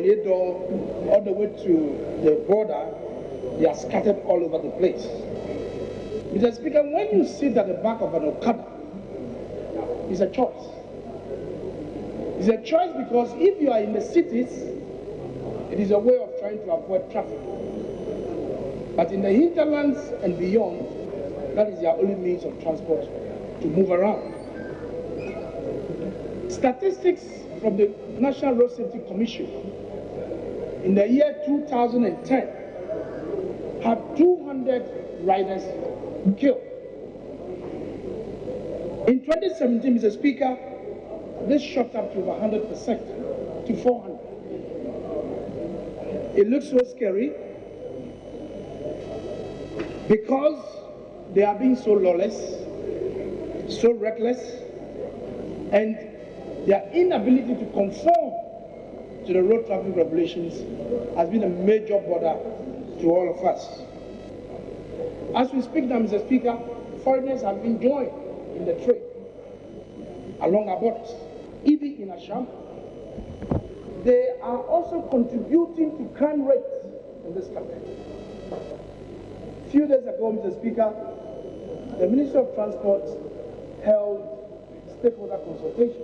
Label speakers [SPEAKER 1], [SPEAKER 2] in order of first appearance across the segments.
[SPEAKER 1] Oliedo all the way to the border, they are scattered all over the place. Mr. Speaker, when you sit at the back of an Okada, it's a choice. It's a choice because if you are in the cities, it is a way of trying to avoid traffic. But in the hinterlands and beyond, that is their only means of transport to move around. Statistics from the National Road Safety Commission in the year 2010 had 200 riders killed. In 2017, Mr. Speaker, this shot up to over 100%, to 400. It looks so scary because they are being so lawless, so reckless, and their inability to conform to the road traffic regulations has been a major bother to all of us. As we speak now, Mr. Speaker, foreigners have been joined in the trade along our borders, even in Assam. They are also contributing to crime rates in this country. A few days ago, Mr. Speaker, the Minister of Transport held stakeholder consultation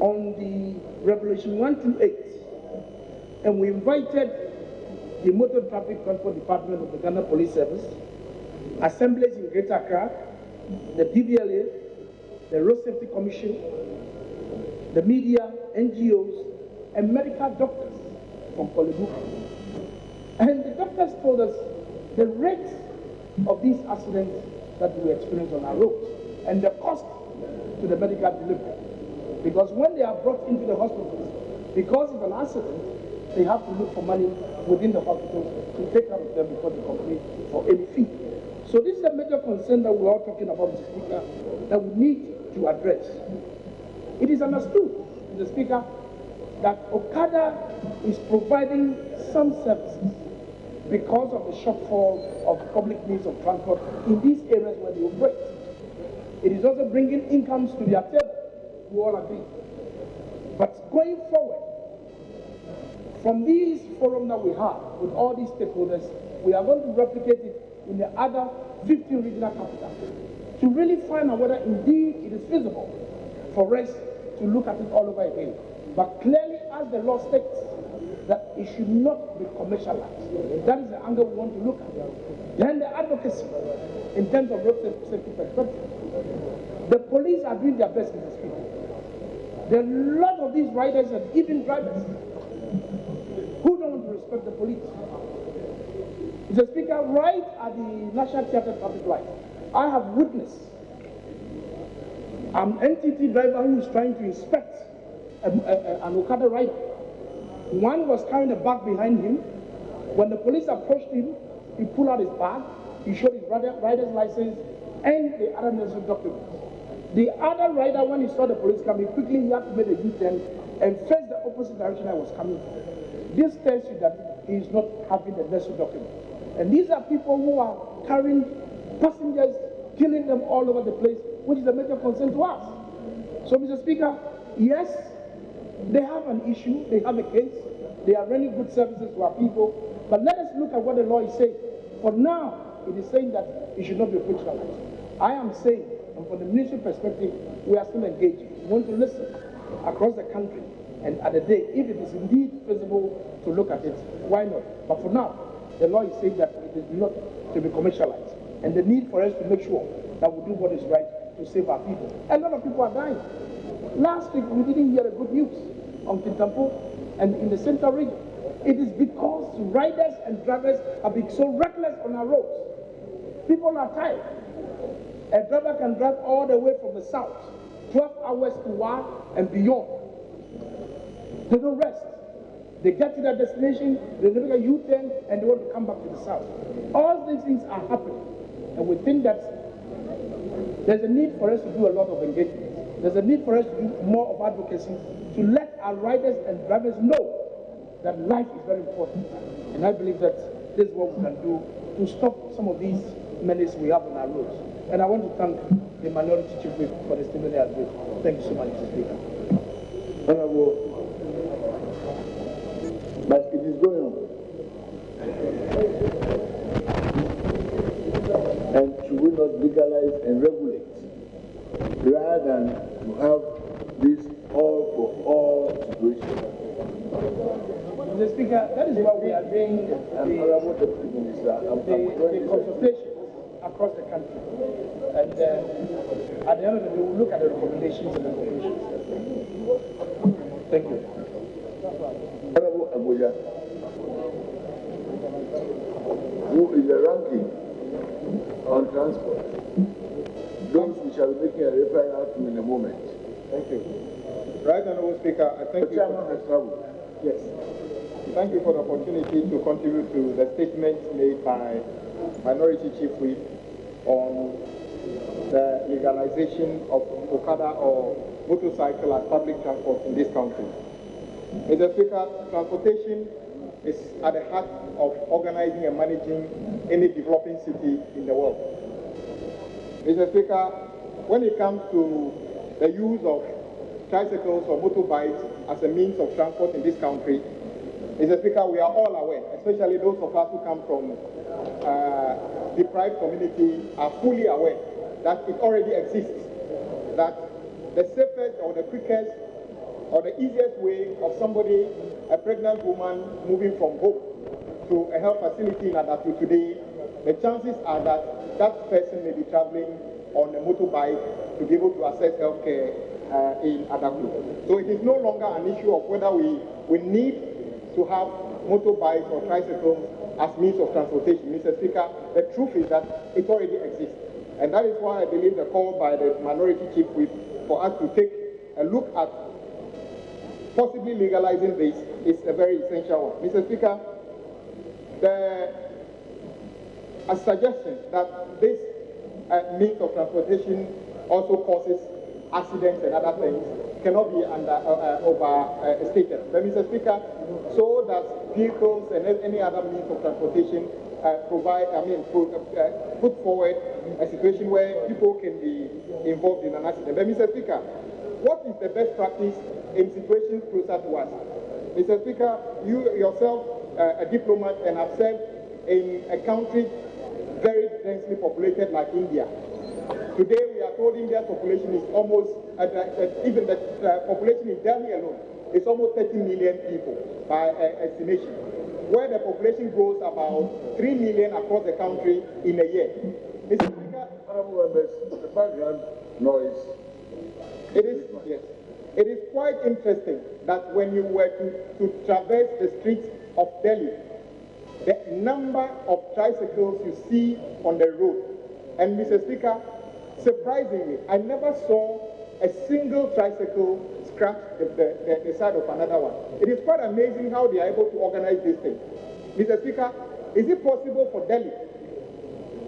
[SPEAKER 1] on the Regulation 128, and we invited the Motor Traffic Transport Department of the Ghana Police Service, assemblies in Greater Accra, the DVLA, the Road Safety Commission, the media, NGOs, and medical doctors from Kolebu. And the doctors told us the rate of these accidents that we experience on our roads and the cost to the medical delivery. Because when they are brought into the hospitals, because of an accident, they have to look for money within the hospitals to take care of them before they complete for any fee. So this is a major concern that we're all talking about, Mr. Speaker, that we need to address. It is understood, Mr. Speaker, that Okada is providing some services because of the shortfall of public means of transport in these areas where they operate. It is also bringing incomes to their table, we all agree. But going forward, from these forums that we have with all these stakeholders, we are going to replicate it in the other 15 regional capitals to really find out whether indeed it is feasible for us to look at it all over again. But clearly, as the law states, that it should not be commercialized. That is the angle we want to look at. Then the advocacy in terms of road safety perspective. The police are doing their best, Mr. Speaker. There are a lot of these riders and even drivers who don't want to respect the police. Mr. Speaker, right at the National Theatre traffic light, I have witnessed an NTT driver who is trying to inspect an Okada rider. One was carrying a bag behind him. When the police approached him, he pulled out his bag, he showed his rider's license and the other necessary documents. The other rider, when he saw the police coming, quickly he had to make a U-turn and face the opposite direction I was coming from. This tells you that he is not having the necessary documents. And these are people who are carrying passengers, killing them all over the place, which is a major concern to us. So, Mr. Speaker, yes, they have an issue, they have a case, they are running good services to our people, but let us look at what the law is saying. For now, it is saying that it should not be fictionalized. I am saying, and from the ministry perspective, we are still engaging. We want to listen across the country, and at the day, if it is indeed feasible to look at it, why not? But for now, the law is saying that it is not to be commercialized, and the need for us to make sure that we do what is right to save our people. A lot of people are dying. Last week, we didn't hear the good news on Kintampo and in the central region. It is because riders and drivers have been so reckless on our roads. People are tired. A driver can drive all the way from the south, 12 hours to Wa and beyond. They don't rest. They get to their destination, they make a U-turn, and they want to come back to the south. All these things are happening, and we think that there's a need for us to do a lot of engagement. There's a need for us to do more of advocacy to let our riders and drivers know that life is very important. And I believe that this is what we can do to stop some of these menaces we have on our roads. And I want to thank the Minority Chief Whip for the stimuli address. Thank you so much, Mr. Speaker.
[SPEAKER 2] Honorable not legalize and regulate, rather than to have this all for all situation?
[SPEAKER 1] Mr. Speaker, that is why we are doing the consultations across the country. And at the end of the day, we'll look at the recommendations and the conclusions. Thank you.
[SPEAKER 2] Honorable Abuja, who is the ranking on transport? Those we shall be making a reference out to in a moment.
[SPEAKER 3] Thank you. Right, Honorable Speaker, I thank you. Yes. Thank you for the opportunity to contribute to the statements made by Minority Chief Whip on the legalization of Okada or motorcycle as public transport in this country. Mr. Speaker, transportation is at the heart of organizing and managing any developing city in the world. Mr. Speaker, when it comes to the use of tricycles or motorbikes as a means of transport in this country, Mr. Speaker, we are all aware, especially those of us who come from deprived community are fully aware that it already exists, that the safest or the quickest or the easiest way of somebody, a pregnant woman moving from home to a health facility in Adatu today, the chances are that that person may be traveling on a motorbike to be able to access health care in Adatu. So it is no longer an issue of whether we need to have motorbikes or tricycles as means of transportation. Mr. Speaker, the truth is that it already exists. And that is why I believe the call by the Minority Chief Whip for us to take a look at possibly legalizing this is a very essential one. Mr. Speaker, a suggestion that this means of transportation also causes accidents and other things cannot be overstated. But Mr. Speaker, so that vehicles and any other means of transportation put forward a situation where people can be involved in an accident. But Mr. Speaker, what is the best practice in situations closer to us? Mr. Speaker, you yourself, a diplomat, and have served in a country very densely populated like India. Today we are told India's population is almost, even the population in Delhi alone is almost 30 million people by estimation, where the population grows about 3 million across the country in a year. Mr. Speaker,
[SPEAKER 2] honorable members, the background noise.
[SPEAKER 3] It is, yes. It is quite interesting that when you were to traverse the streets of Delhi, the number of tricycles you see on the road. And Mr. Speaker, surprisingly, I never saw a single tricycle scratch the side of another one. It is quite amazing how they are able to organize this thing. Mr. Speaker, is it possible for Delhi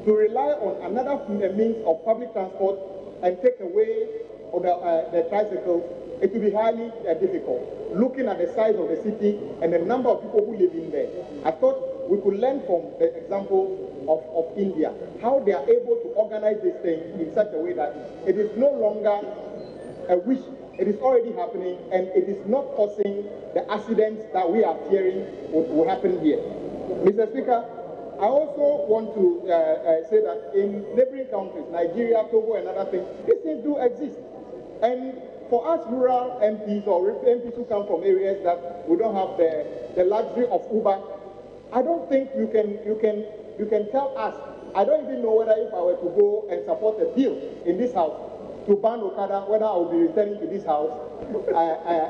[SPEAKER 3] to rely on another means of public transport and take away the tricycles? It will be highly difficult, looking at the size of the city and the number of people who live in there. I thought we could learn from the example of India, how they are able to organize this thing in such a way that it is no longer a wish, it is already happening, and it is not causing the accidents that we are fearing will happen here. Mr. Speaker, I also want to say that in neighboring countries, Nigeria, Togo, and other things, these things do exist. And for us rural MPs or MPs who come from areas that we don't have the luxury of Uber, I don't think you can tell us. I don't even know whether if I were to go and support a bill in this house to ban Okada, whether I will be returning to this house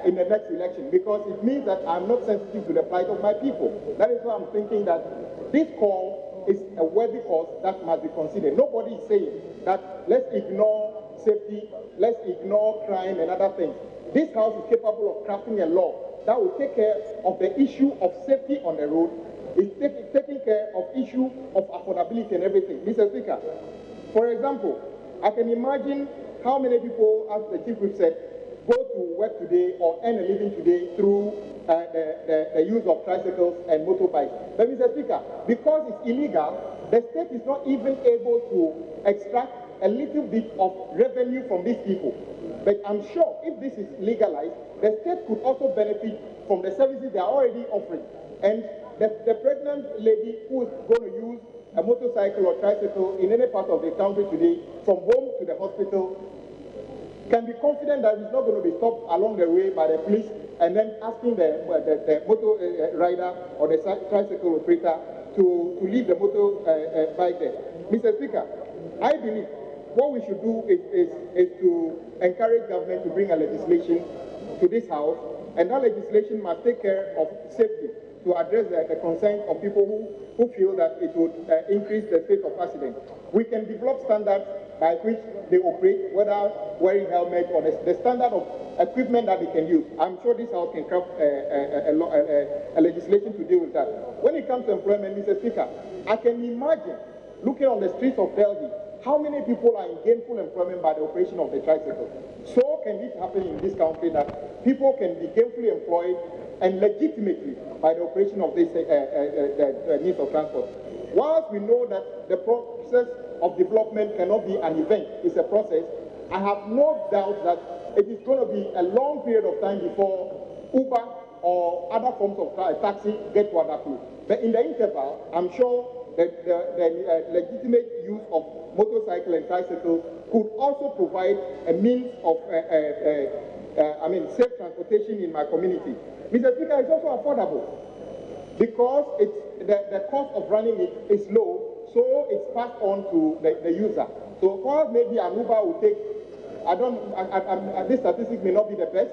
[SPEAKER 3] in the next election, because it means that I'm not sensitive to the plight of my people. That is why I'm thinking that this call is a worthy cause that must be considered. Nobody is saying that let's ignore safety, let's ignore crime and other things. This house is capable of crafting a law that will take care of the issue of safety on the road. It's taking care of issue of affordability and everything. Mr. Speaker, for example, I can imagine how many people, as the Chief Whip said, go to work today or earn a living today through the use of tricycles and motorbikes. But Mr. Speaker, because it's illegal, the state is not even able to extract a little bit of revenue from these people. But I'm sure if this is legalized, the state could also benefit from the services they are already offering. And the pregnant lady who is going to use a motorcycle or tricycle in any part of the country today, from home to the hospital, can be confident that he's not going to be stopped along the way by the police and then asking the motor rider or the tricycle operator to leave the motor bike there. Mr. Speaker, I believe what we should do is to encourage government to bring a legislation to this House, and that legislation must take care of safety to address the concerns of people who feel that it would increase the rate of accident. We can develop standards by which they operate, whether wearing helmet or the standard of equipment that they can use. I'm sure this House can craft a legislation to deal with that. When it comes to employment, Mr. Speaker, I can imagine looking on the streets of Delhi, how many people are in gainful employment by the operation of the tricycle. So can it happen in this country that people can be gainfully employed and legitimately by the operation of this means of transport. Whilst we know that the process of development cannot be an event, it's a process, I have no doubt that it is going to be a long period of time before Uber or other forms of taxi get to Adaplu. But in the interval, I'm sure that the legitimate use of motorcycle and tricycle could also provide a means of safe transportation in my community. Mr. Speaker, it's also affordable because the cost of running it is low, so it's passed on to the user. So while maybe an Uber will take, this statistic may not be the best,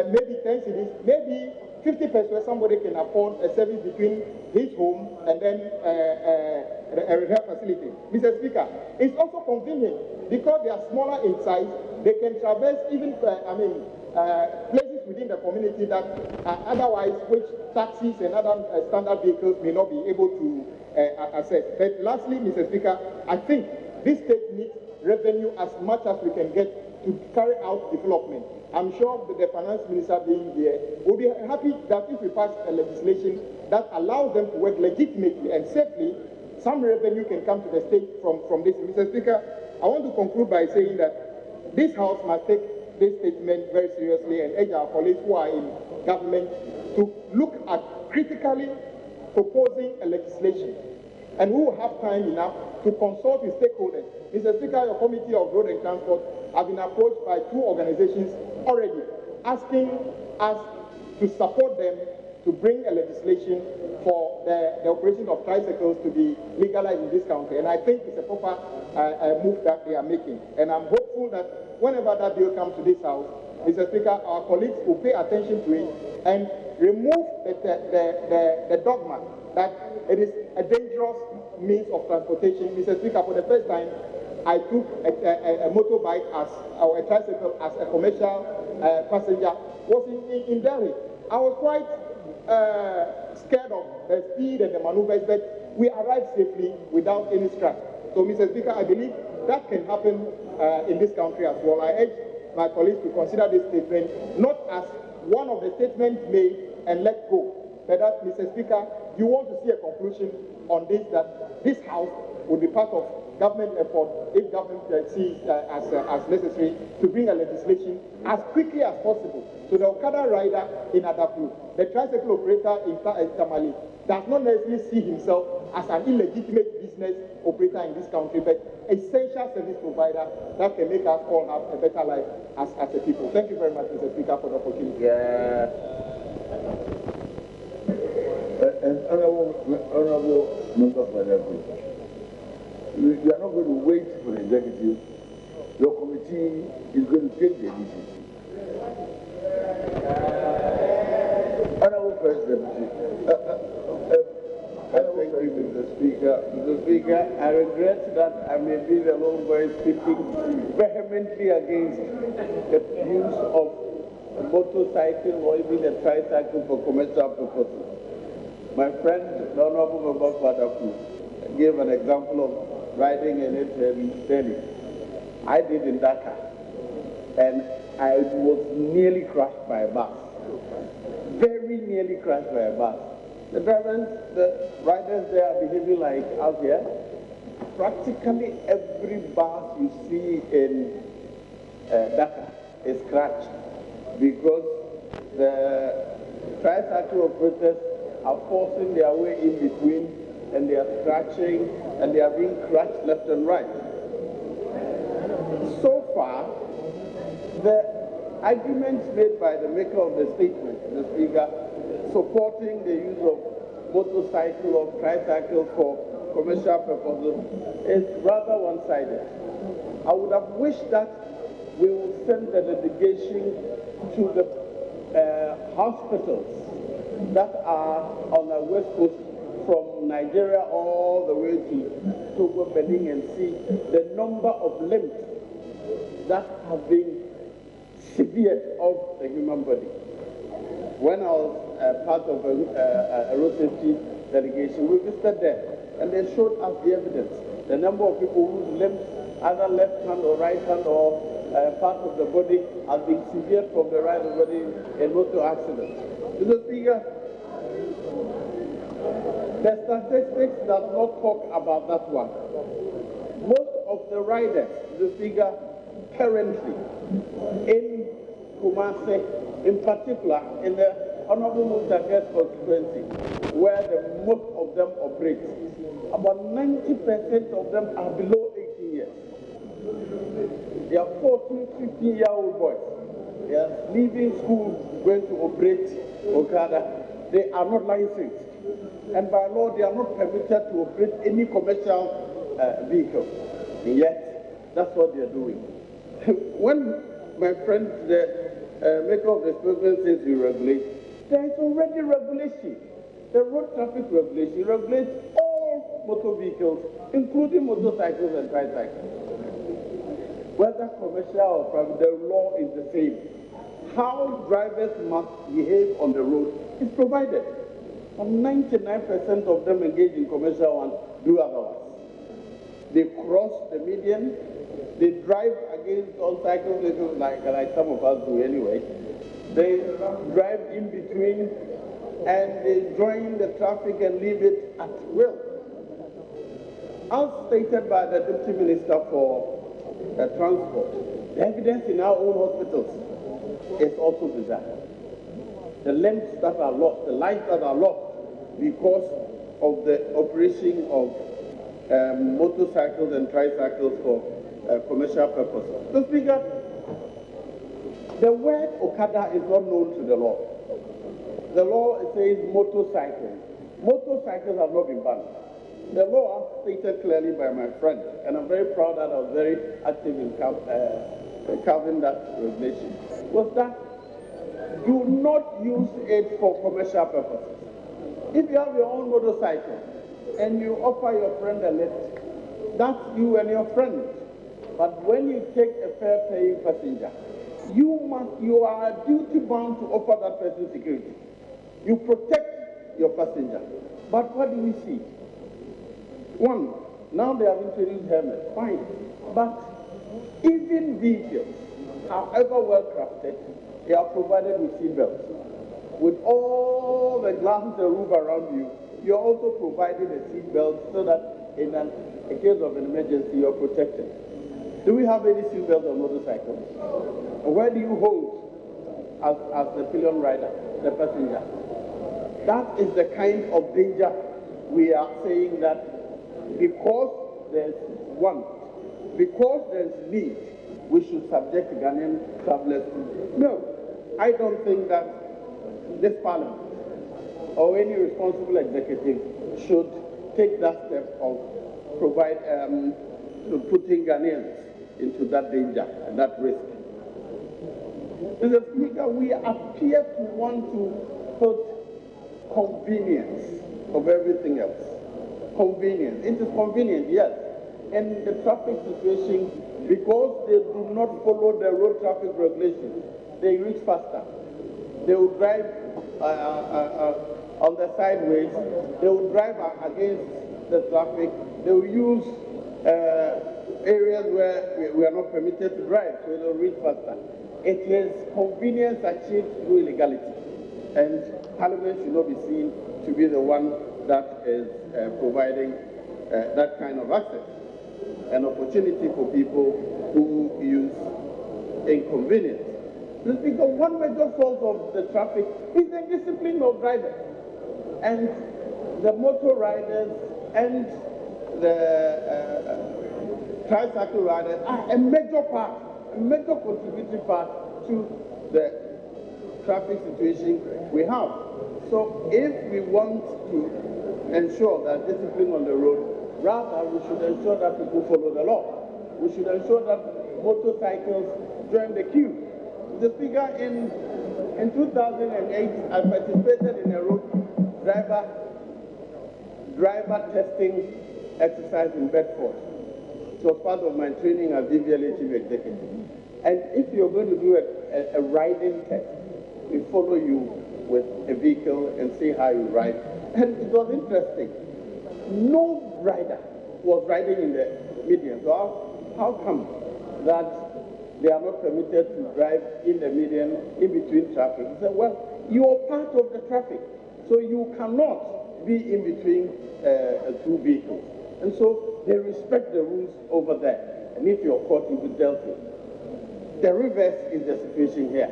[SPEAKER 3] maybe 10 cities, maybe 50 pesos somebody can afford a service between his home and then a repair facility. Mr. Speaker, it's also convenient because they are smaller in size. They can traverse even places within the community that otherwise which taxis and other standard vehicles may not be able to access. But lastly, Mr. Speaker, I think this state needs revenue as much as we can get to carry out development. I'm sure that the finance minister being here will be happy that if we pass a legislation that allows them to work legitimately and safely, some revenue can come to the state from this. Mr. Speaker, I want to conclude by saying that this House must take this statement very seriously and urge our colleagues who are in government to look at critically proposing a legislation and who will have time enough to consult with stakeholders. Mr. Speaker, your Committee of Road and Transport have been approached by 2 organizations already asking us to support them to bring a legislation for the operation of tricycles to be legalized in this country. And I think it's a proper move that they are making. And I'm hopeful that whenever that bill comes to this House, Mr. Speaker, our colleagues will pay attention to it and remove the dogma that it is a dangerous means of transportation. Mr. Speaker, for the first time, I took a motorbike or a tricycle as a commercial passenger. Was in Delhi. I was quite scared of the speed and the maneuvers, but we arrived safely without any scratch. So, Mr. Speaker, I believe that can happen in this country as well. I urge my colleagues to consider this statement not as one of the statements made and let go, but that, Mr. Speaker, you want to see a conclusion on this, that this House will be part of government effort, if government sees as necessary, to bring a legislation as quickly as possible. So the Okada rider in Adaplu, the tricycle operator in Tamale, does not necessarily see himself as an illegitimate business operator in this country, but essential service provider that can make us all have a better life as a people. Thank you very much, Mr. Speaker, for the opportunity.
[SPEAKER 2] Yeah. And honorable members of the group, you are not going to wait for the executive. Your committee is going to take the initiative. Honorable First Deputy.
[SPEAKER 4] Thank you, Mr. Speaker. Mr. Speaker, I regret that I may be the lone voice speaking vehemently against the use of a motorcycle or even a tricycle for commercial purposes. My friend, the Honorable Member Fadaku, gave an example of riding in it in Delhi. I did in Dhaka, and I was nearly crushed by a bus. Very nearly crushed by a bus. The riders there are behaving like out here. Practically every bus you see in Dhaka is scratched because the tricycle operators are forcing their way in between and they are scratching, and they are being crushed left and right. So far, the arguments made by the maker of the statement, the speaker, supporting the use of motorcycle or tricycle for commercial purposes is rather one-sided. I would have wished that we would send the delegation to the hospitals that are on the west coast from Nigeria all the way to Togo, Benin, and see the number of limbs that have been severed of the human body. When I was part of a road safety delegation, we visited there, and they showed us the evidence, the number of people whose limbs, either left hand or right hand or part of the body, have been severed from the right of the body in motor accidents. Mr. Speaker, the statistics does not talk about that one. Most of the riders, Mr. Speaker, currently in Kumasi, in particular in the Honorable Mustafa's constituency, where the most of them operate, about 90% of them are below 18 years. They are 14, 15-year-old boys. They are leaving school, going to operate Okada. They are not licensed. And by law, they are not permitted to operate any commercial vehicle. And yet, that's what they are doing. When my friend, the maker of the statement, says you regulate, there is already regulation. The road traffic regulation regulates all motor vehicles, including motorcycles and tricycles. Whether commercial or private, the law is the same. How drivers must behave on the road is provided. And 99% of them engage in commercial and do otherwise. They cross the median, they drive against all cycle vehicles like some of us do anyway. They drive in between and they join the traffic and leave it at will. As stated by the Deputy Minister for Transport, the evidence in our own hospitals is also bizarre. The limbs that are lost, the lives that are lost because of the operation of motorcycles and tricycles for commercial purposes. So, Speaker, the word Okada is not known to the law. The law says motorcycles. Motorcycles have not been banned. The law, as stated clearly by my friend, and I'm very proud that I was very active in carving that regulation, was that do not use it for commercial purposes. If you have your own motorcycle and you offer your friend a lift, that's you and your friend. But when you take a fare-paying passenger, you are duty bound to offer that person security. You protect your passenger. But what do we see? One, now they have introduced helmets, fine. But even vehicles, however well crafted, they are provided with seat belts. With all the glass and roof around you, you are also provided a seat belt so that in a case of an emergency, you are protected. Do we have any seat belts on motorcycles? Where do you hold as the pillion rider, the passenger? That is the kind of danger we are saying that because there's want, because there's need, we should subject Ghanaian travelers to. No, I don't think that this parliament or any responsible executive should take that step of putting Ghanaians into that danger and that risk. Mr. Speaker, we appear to want to put convenience of everything else. Convenience. It is convenient, yes. And the traffic situation, because they do not follow the road traffic regulations, they reach faster. They will drive on the sideways. They will drive against the traffic. They will use areas where we are not permitted to drive, so they will reach faster. It is convenience achieved through illegality. And Parliament should not be seen to be the one that is providing that kind of access, an opportunity for people who use inconvenience. Because one major source of the traffic is the discipline of drivers. And the motor riders and the tricycle riders are a major contributing part to the traffic situation we have. So if we want to ensure that discipline on the road, rather we should ensure that people follow the law. We should ensure that motorcycles join the queue. The Speaker, in 2008, I participated in a road driver testing exercise in Bedford. It was part of my training as DVLA Chief Executive. And if you're going to do a riding test, we follow you with a vehicle and see how you ride. And it was interesting. No rider was riding in the median. So how come that they are not permitted to drive in the median in between traffic? He said, well, you are part of the traffic, so you cannot be in between two vehicles. And so they respect the rules over there. And if you're caught, you'll be dealt with. The reverse is the situation here.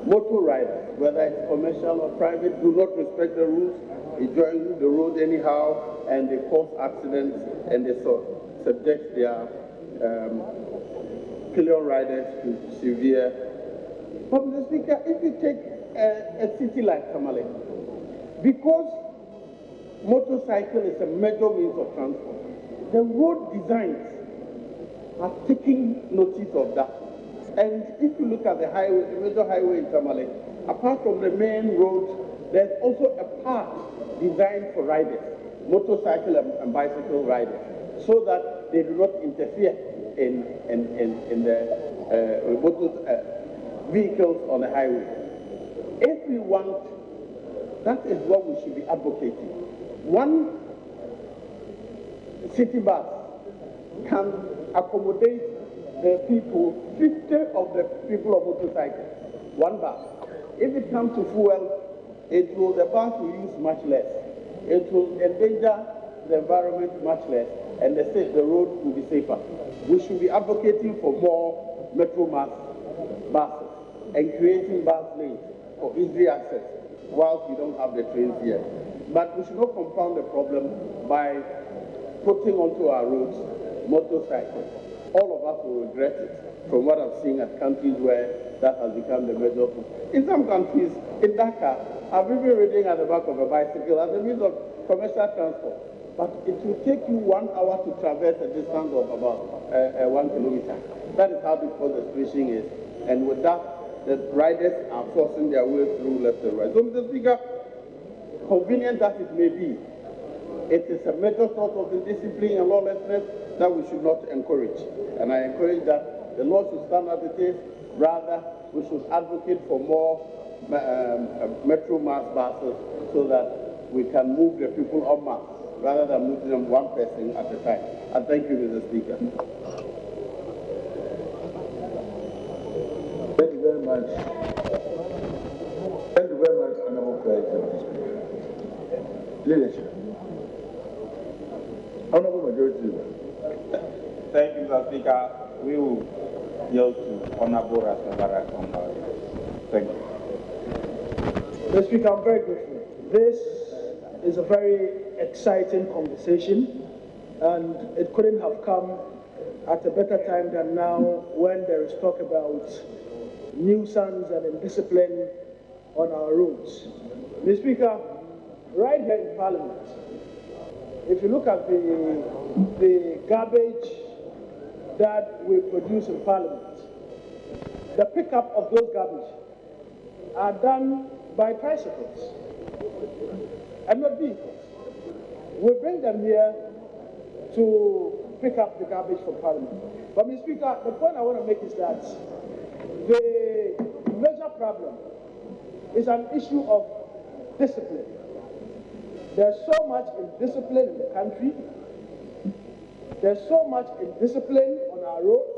[SPEAKER 4] Motor riders, whether it's commercial or private, do not respect the rules. They join the road anyhow, and they cause accidents, and they subject their pillion riders to severe. But Mr. Speaker, if you take a city like Tamale, because motorcycle is a major means of transport, the road designs are taking notice of that. And if you look at the highway, the major highway in Tamale, apart from the main road, there's also a path designed for riders, motorcycle and bicycle riders, so that they do not interfere in the vehicles on the highway. If we want, that is what we should be advocating. One city bus can accommodate the people, 50 of the people of motorcycles, one bus. If it comes to fuel, the bus will use much less. It will endanger the environment much less, and the road will be safer. We should be advocating for more metro mass buses and creating bus lanes for easy access, whilst we don't have the trains here. But we should not compound the problem by putting onto our roads motorcycles. All of us will regret it, from what I've seen at countries where that has become the major thing. In some countries, in Dhaka, I've even ridden at the back of a bicycle as a means of commercial transport. But it will take you 1 hour to traverse a distance of about 1 kilometer. That is how difficult the situation is. And with that, the riders are forcing their way through left and right. So, Mr. Speaker, convenient as it may be, it is a major source of indiscipline and lawlessness that we should not encourage. And I encourage that the law should stand as it is. Rather, we should advocate for more metro mass buses so that we can move the people en masse rather than moving them one person at a time. And thank you, Mr. Speaker.
[SPEAKER 2] Thank you very much. Thank you very much, Honorable President. Leadership. Honorable Majority Leader.
[SPEAKER 5] Thank you, Mr. Speaker. We will yield to Honorable Rasmabara. Thank you.
[SPEAKER 1] Mr. Speaker, I'm very grateful. This is a very exciting conversation, and it couldn't have come at a better time than now, when there is talk about nuisance and indiscipline on our roads. Mr. Speaker, right here in Parliament, if you look at the garbage that we produce in Parliament, the pickup of those garbage are done by tricycles and not vehicles. We bring them here to pick up the garbage from Parliament. But, Mr. Speaker, the point I want to make is that the major problem is an issue of discipline. There's so much indiscipline in the country. There's so much indiscipline on our roads,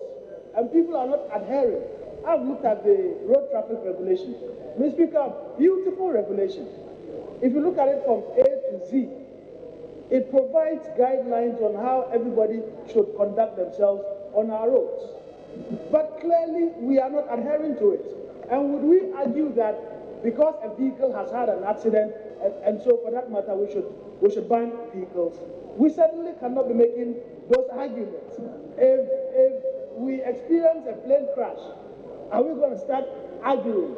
[SPEAKER 1] and people are not adhering. I've looked at the road traffic regulation. Mr. Speaker, beautiful regulation. If you look at it from A to Z, it provides guidelines on how everybody should conduct themselves on our roads. But clearly, we are not adhering to it. And would we argue that because a vehicle has had an accident and so for that matter, we should ban vehicles. We certainly cannot be making those arguments. If we experience a plane crash, are we going to start arguing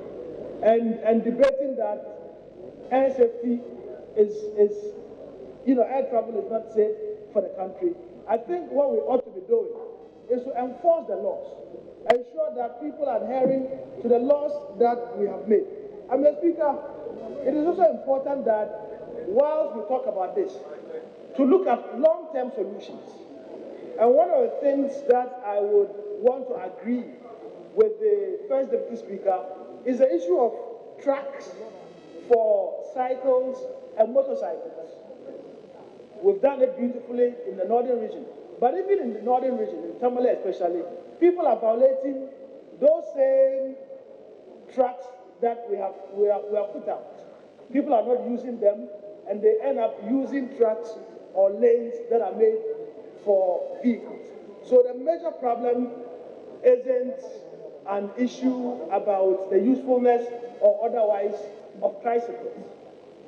[SPEAKER 1] and debating that air safety is air travel is not safe for the country? I think what we ought to be doing is to enforce the laws, ensure that people are adhering to the laws that we have made. And Mr. Speaker, it is also important that whilst we talk about this, to look at long-term solutions. And one of the things that I would want to agree with the First Deputy Speaker is the issue of tracks for cycles and motorcycles. We've done it beautifully in the northern region. But even in the northern region, in Tamale especially, people are violating those same tracks that we have put out. People are not using them, and they end up using tracks or lanes that are made for vehicles. So the major problem isn't an issue about the usefulness or otherwise of tricycles.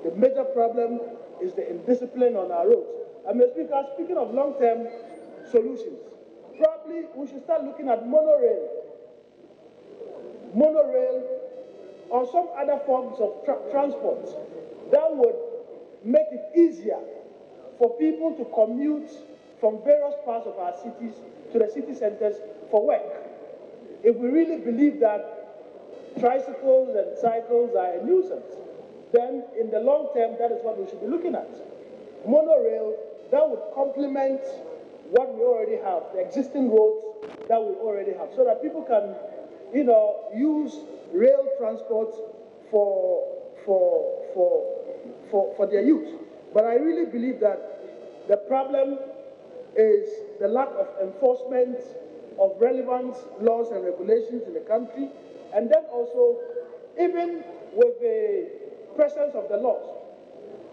[SPEAKER 1] The major problem is the indiscipline on our roads. And Mr. Speaker, speaking of long-term solutions, probably we should start looking at monorail or some other forms of transport that would make it easier for people to commute from various parts of our cities to the city centers for work. If we really believe that tricycles and cycles are a nuisance, then in the long term, that is what we should be looking at. Monorail that would complement what we already have, the existing roads that we already have, so that people can, use rail transport for their use. But I really believe that the problem is the lack of enforcement of relevant laws and regulations in the country, and then also, even with the presence of the laws,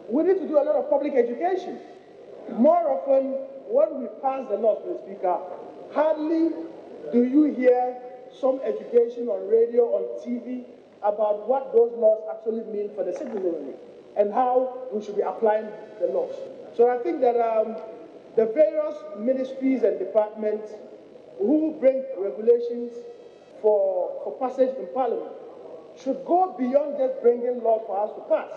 [SPEAKER 1] we need to do a lot of public education. More often, when we pass the laws, Mr. Speaker, hardly do you hear some education on radio, on TV, about what those laws actually mean for the citizenry and how we should be applying the laws. So I think that the various ministries and departments who bring regulations for passage in Parliament should go beyond just bringing laws for us to pass,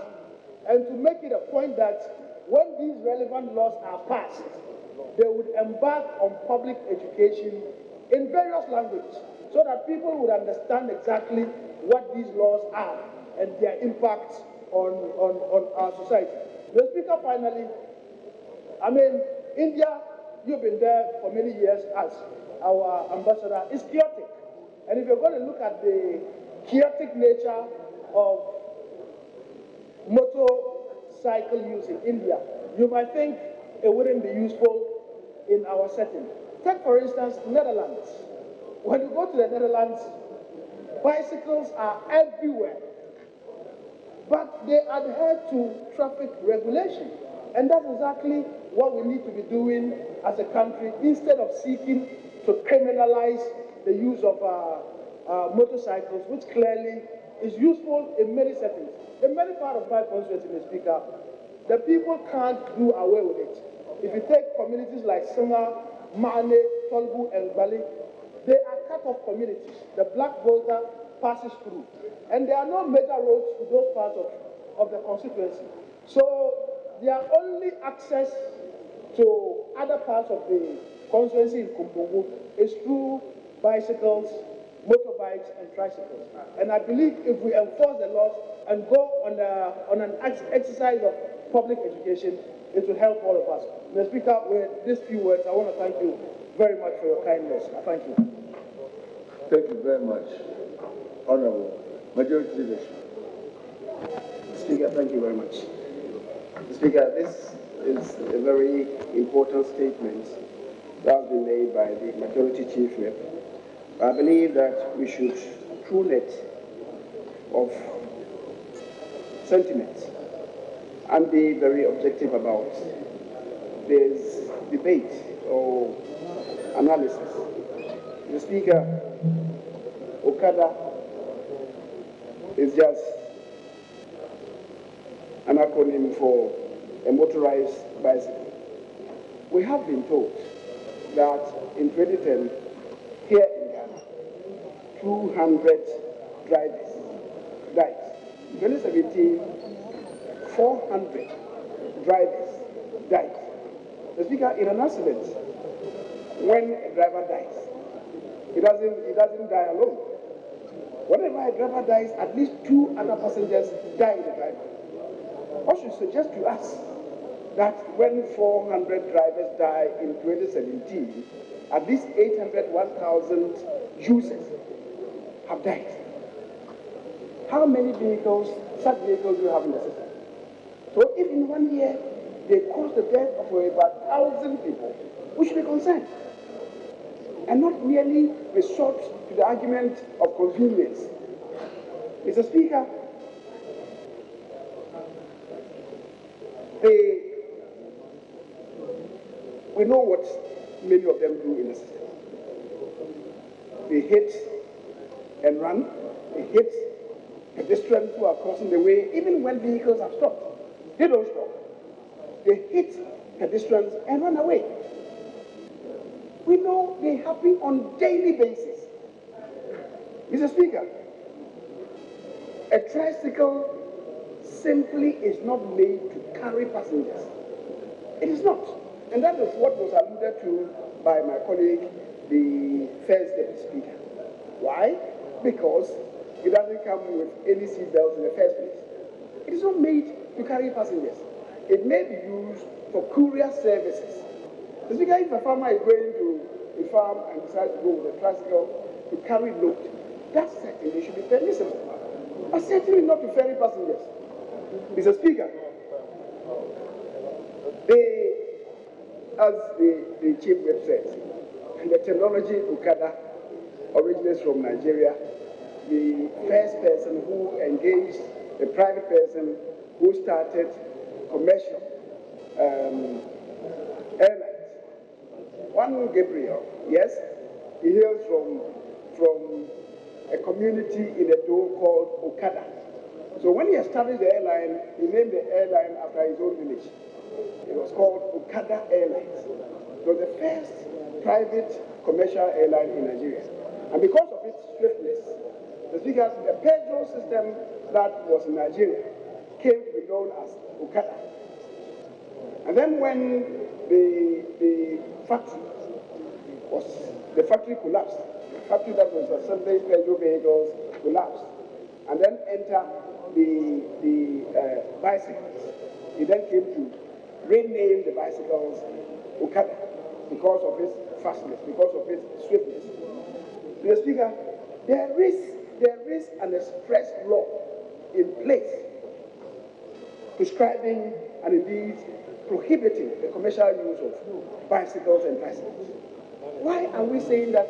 [SPEAKER 1] and to make it a point that when these relevant laws are passed, they would embark on public education in various languages, so that people would understand exactly what these laws are and their impact on our society. The Speaker, finally, India, you've been there for many years as our ambassador, is chaotic. And if you're going to look at the chaotic nature of motorcycle use in India, you might think it wouldn't be useful in our setting. Take, for instance, Netherlands. When you go to the Netherlands, bicycles are everywhere, but they adhere to traffic regulation. And that's exactly what we need to be doing as a country, instead of seeking to criminalize the use of motorcycles, which clearly is useful in many settings. In many parts of my constituency, Mr. Speaker, the people can't do away with it. If you take communities like Singa, Mane, Tolbu, and Bali, they are cut-off communities. The Black Volta passes through. And there are no major roads to those parts of the constituency. So their only access to other parts of the constituency in Kumbungu is through bicycles, motorbikes, and tricycles. And I believe if we enforce the laws and go on an exercise of public education, it will help all of us. Mr. Speaker, with these few words, I want to thank you very much for your kindness. Thank you.
[SPEAKER 2] Thank you very much, Honorable Majority Leadership.
[SPEAKER 6] Speaker, thank you very much. Speaker, this is a very important statement that has been made by the Majority Chief Whip. I believe that we should prune it of sentiment and be very objective about this debate or analysis. The Speaker, Okada is just a an acronym for a motorized bicycle. We have been told that in 2010, here in Ghana, 200 drivers died. In 2017, 400 drivers died. The Speaker, in an accident, when a driver dies, he doesn't die alone. Whenever a driver dies, at least 2 other passengers die with the driver. What should suggest to us that when 400 drivers die in 2017, at least 800, 1,000 users have died. How many vehicles, such vehicles do you have in the system? So if in 1 year they cause the death of about 1,000 people, we should be concerned and not merely resort to the argument of convenience. Mr. Speaker, we know what many of them do in the system. They hit and run, they hit pedestrians who are crossing the way, even when vehicles have stopped. They don't stop. They hit pedestrians and run away. We know they happen on a daily basis. Mr. Speaker, a tricycle simply is not made to carry passengers. It is not. And that is what was alluded to by my colleague, the first deputy speaker. Why? Because it doesn't come with any seat belts in the first place. It is not made to carry passengers. It may be used for courier services. The Speaker, if a farmer is going to a farm and decides to go with a tricycle to carry load, that certainly should be permissible, but certainly not to ferry passengers. Mr. Speaker, as the chief whip says, the technology Okada originates from Nigeria. The first person who engaged, the private person who started commercial airlines. One Gabriel, yes, he hails from a community in Edo called Okada. So when he established the airline, he named the airline after his own village. It was called Okada Airlines. It was the first private commercial airline in Nigeria. And because of its swiftness, the Speaker, the Pedro system that was in Nigeria came to be known as Okada. And then when the factory collapsed, the factory that was assembling Pedro vehicles collapsed, and then entered the bicycles. He then came to rename the bicycles Okada because of its fastness, because of its swiftness. Mr. Speaker, there is an express law in place prescribing and indeed prohibiting the commercial use of bicycles and tricycles. Why are we saying that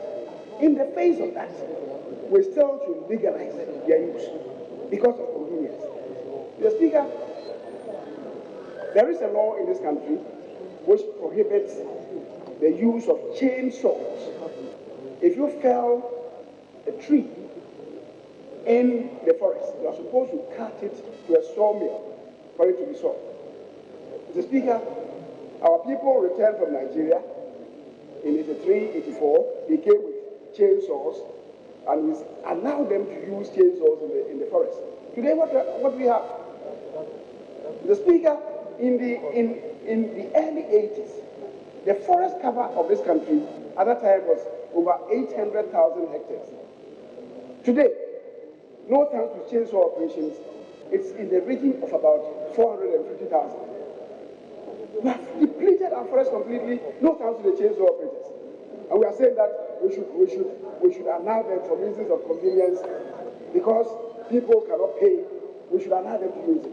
[SPEAKER 6] in the face of that, we still should legalize their use because of convenience? Mr. Speaker, there is a law in this country which prohibits the use of chainsaws. If you fell a tree in the forest, you are supposed to cut it to a sawmill for it to be sawed. Mr. Speaker, our people returned from Nigeria in 83, 84. They came with chainsaws, and we allowed them to use chainsaws in the forest. Today, what we have? Mr. Speaker, in the early 80s, the forest cover of this country at that time was over 800,000 hectares. Today, no thanks to chainsaw operations, it's in the region of about 450,000. We have depleted our forest completely, no thanks to the chainsaw operators. And we are saying that we should allow them for reasons of convenience, because people cannot pay, we should allow them to use it.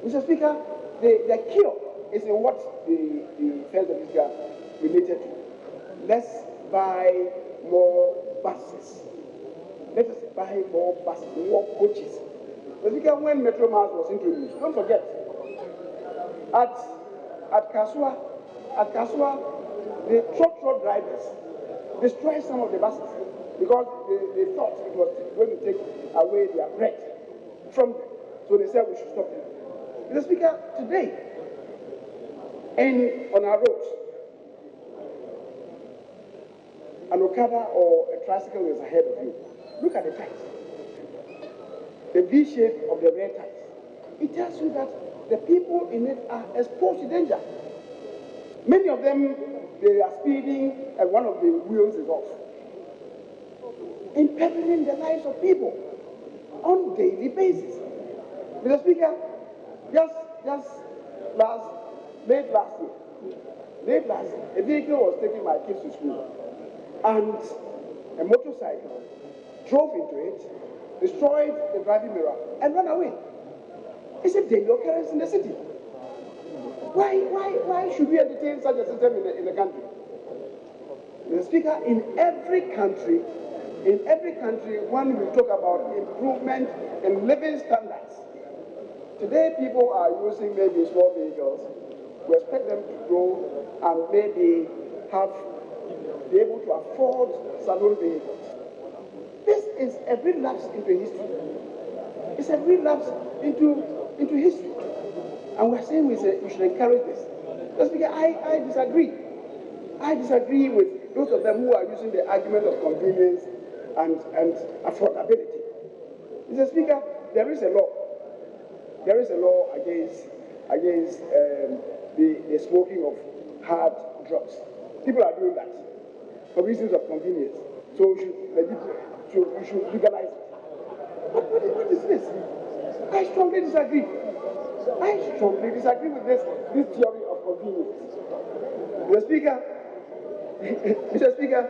[SPEAKER 6] Mr. Speaker, the cure is in what the first officer related to. Let's buy more buses. Let us buy more buses, more coaches. Mr. Speaker, when Metro Mass was introduced, don't forget, at Kasua, the truck drivers destroyed some of the buses because they thought it was going to take away their bread from them. So they said we should stop them.
[SPEAKER 1] Mr. Speaker, today, on our roads, an Okada or a tricycle is ahead of you. Look at the tires. The V shape of the rear tires. It tells you that the people in it are exposed to danger. Many of them, they are speeding and one of the wheels is off, imperiling the lives of people on a daily basis. Mr. Speaker, just late last year, a vehicle was taking my kids to school, and a motorcycle drove into it, destroyed the driving mirror, and ran away. It's a daily occurrence in the city. Why should we entertain such a system in the country? Mr. Speaker, in every country, when we talk about improvement in living standards, today people are using maybe small vehicles. We expect them to grow and maybe be able to afford saloon vehicles. This is a relapse into history. It's a relapse into history. And we're saying we should encourage this. Just because I disagree. I disagree with those of them who are using the argument of convenience and affordability. Mr. Speaker, there is a law. There is a law against the smoking of hard drugs. People are doing that for reasons of convenience. So we should legalize it. But what is this? I strongly disagree. I strongly disagree with this theory of convenience. Mr. Speaker,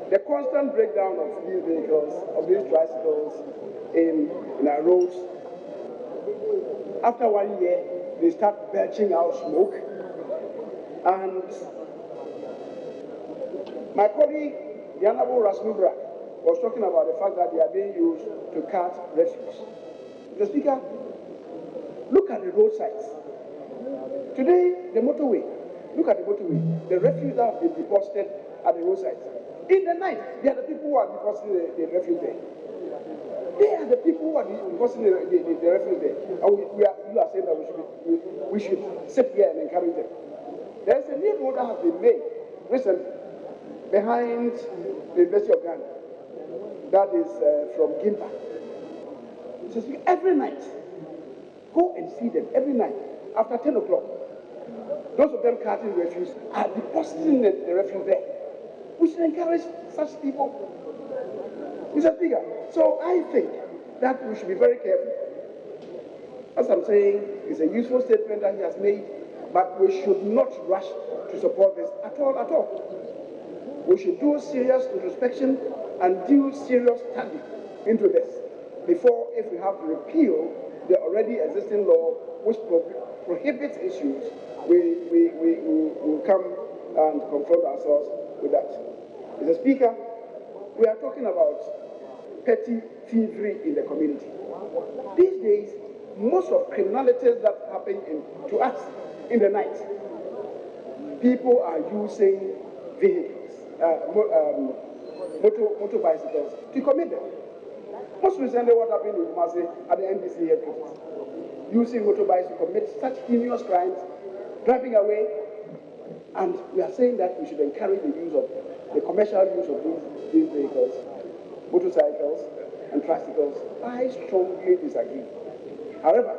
[SPEAKER 1] the constant breakdown of these vehicles, of these tricycles in our roads, after 1 year, they start belching out smoke. And my colleague, the Honorable Rasmubra, was talking about the fact that they are being used to cart refuse. Mr. Speaker, look at the roadsides. Today, the motorway, look at the motorway. The refuse that have been deposited at the roadsides. In the night, they are the people who are depositing the refuse there. They are the people who are depositing the refuse there. And you are saying that we should sit here and encourage them. There is a new road that has been made recently behind the University of Ghana. That is from Gimpa. So every night, go and see them every night after 10 o'clock. Those of them carting refuse are depositing the refuse there. We should encourage such people. Mr. Speaker, so I think that we should be very careful. As I'm saying, it's a useful statement that he has made, but we should not rush to support this at all. We should do serious introspection and do serious study into this before, if we have to repeal the already existing law which prohibits issues, we will come and confront ourselves with that. Mr. Speaker, we are talking about petty thievery in the community. These days, most of criminalities that happen to us in the night, people are using vehicles, motorbicycles to commit them. Most recently, what happened in Kumasi at the NDC headquarters, using motorbikes to commit such heinous crimes, driving away, and we are saying that we should encourage the commercial use of these vehicles, motorcycles and tricycles. I strongly disagree. However,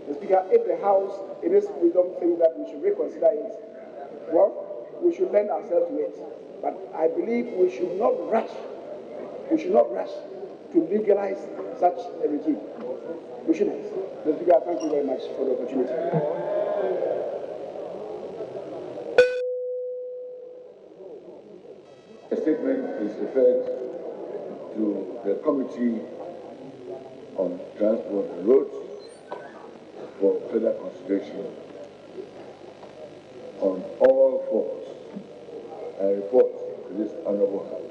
[SPEAKER 1] Mr. Speaker, if the House, in its wisdom, think that we should reconsider it, well, we should lend ourselves to it. But I believe we should not rush. We should not rush to legalize such a regime. We shouldn't. Mr. Speaker, thank you very much for the opportunity.
[SPEAKER 2] The statement is referred to the Committee on Transport and Roads for further consideration on all fours. I report to this Honorable House.